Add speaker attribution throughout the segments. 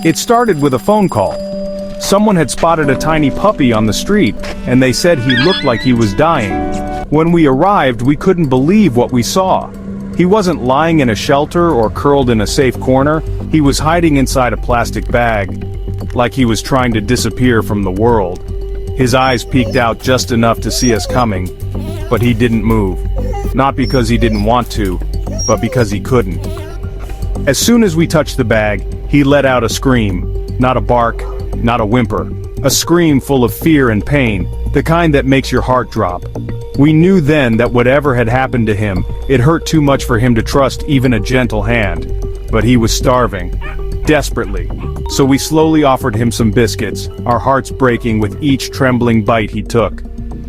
Speaker 1: It started with a phone call. Someone had spotted a tiny puppy on the street, and they said he looked like he was dying. When we arrived, we couldn't believe what we saw. He wasn't lying in a shelter or curled in a safe corner. He was hiding inside a plastic bag, like he was trying to disappear from the world. His eyes peeked out just enough to see us coming, but he didn't move. Not because he didn't want to, but because he couldn't. As soon as we touched the bag, he let out a scream. Not a bark, not a whimper. A scream full of fear and pain, the kind that makes your heart drop. We knew then that whatever had happened to him, it hurt too much for him to trust even a gentle hand. But he was starving. Desperately. So we slowly offered him some biscuits, our hearts breaking with each trembling bite he took.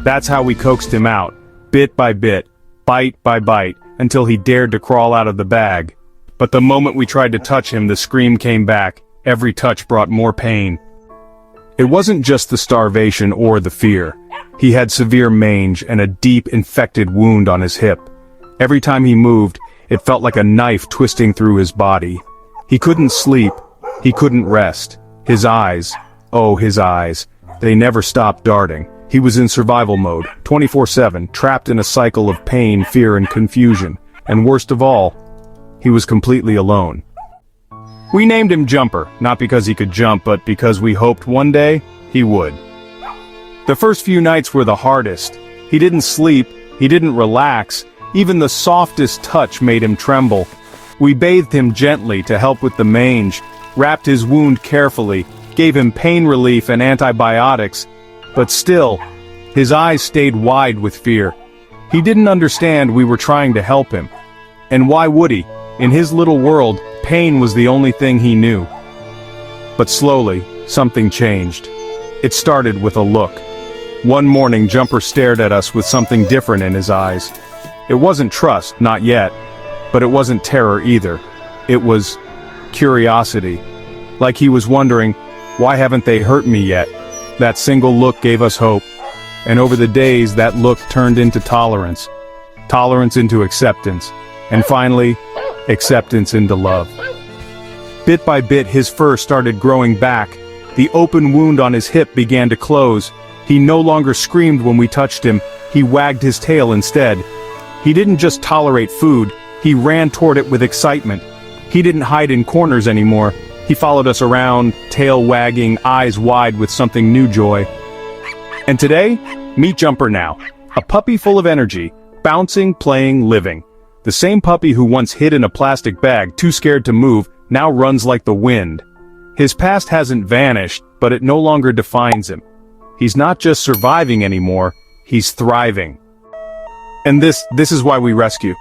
Speaker 1: That's how we coaxed him out, bit by bit, bite by bite, until he dared to crawl out of the bag. But the moment we tried to touch him, the scream came back. Every touch brought more pain. It wasn't just the starvation or the fear. He had severe mange and a deep infected wound on his hip. Every time he moved, it felt like a knife twisting through his body. He couldn't sleep. He couldn't rest. His eyes, oh his eyes, they never stopped darting. He was in survival mode, 24/7, trapped in a cycle of pain, fear, and confusion. And worst of all, he was completely alone. We named him Jumper, not because he could jump, but because we hoped one day he would. The first few nights were the hardest. He didn't sleep, he didn't relax, even the softest touch made him tremble. We bathed him gently to help with the mange, wrapped his wound carefully, gave him pain relief and antibiotics, but still, his eyes stayed wide with fear. He didn't understand we were trying to help him. And why would he? In his little world, pain was the only thing he knew. But slowly, something changed. It started with a look. One morning, Jumper stared at us with something different in his eyes. It wasn't trust, not yet, but it wasn't terror either. It was curiosity. Like he was wondering, why haven't they hurt me yet? That single look gave us hope. And over the days, that look turned into tolerance. Tolerance into acceptance. And finally, acceptance into love. Bit by bit, his fur started growing back. The open wound on his hip began to close. He no longer screamed when we touched him. He wagged his tail instead. He didn't just tolerate food, he ran toward it with excitement. He didn't hide in corners anymore. He followed us around, tail wagging, eyes wide with something new joy. And today, meet Jumper now. A puppy full of energy, bouncing, playing, living. The same puppy who once hid in a plastic bag, too scared to move, now runs like the wind. His past hasn't vanished, but it no longer defines him. He's not just surviving anymore, he's thriving. And this is why we rescue.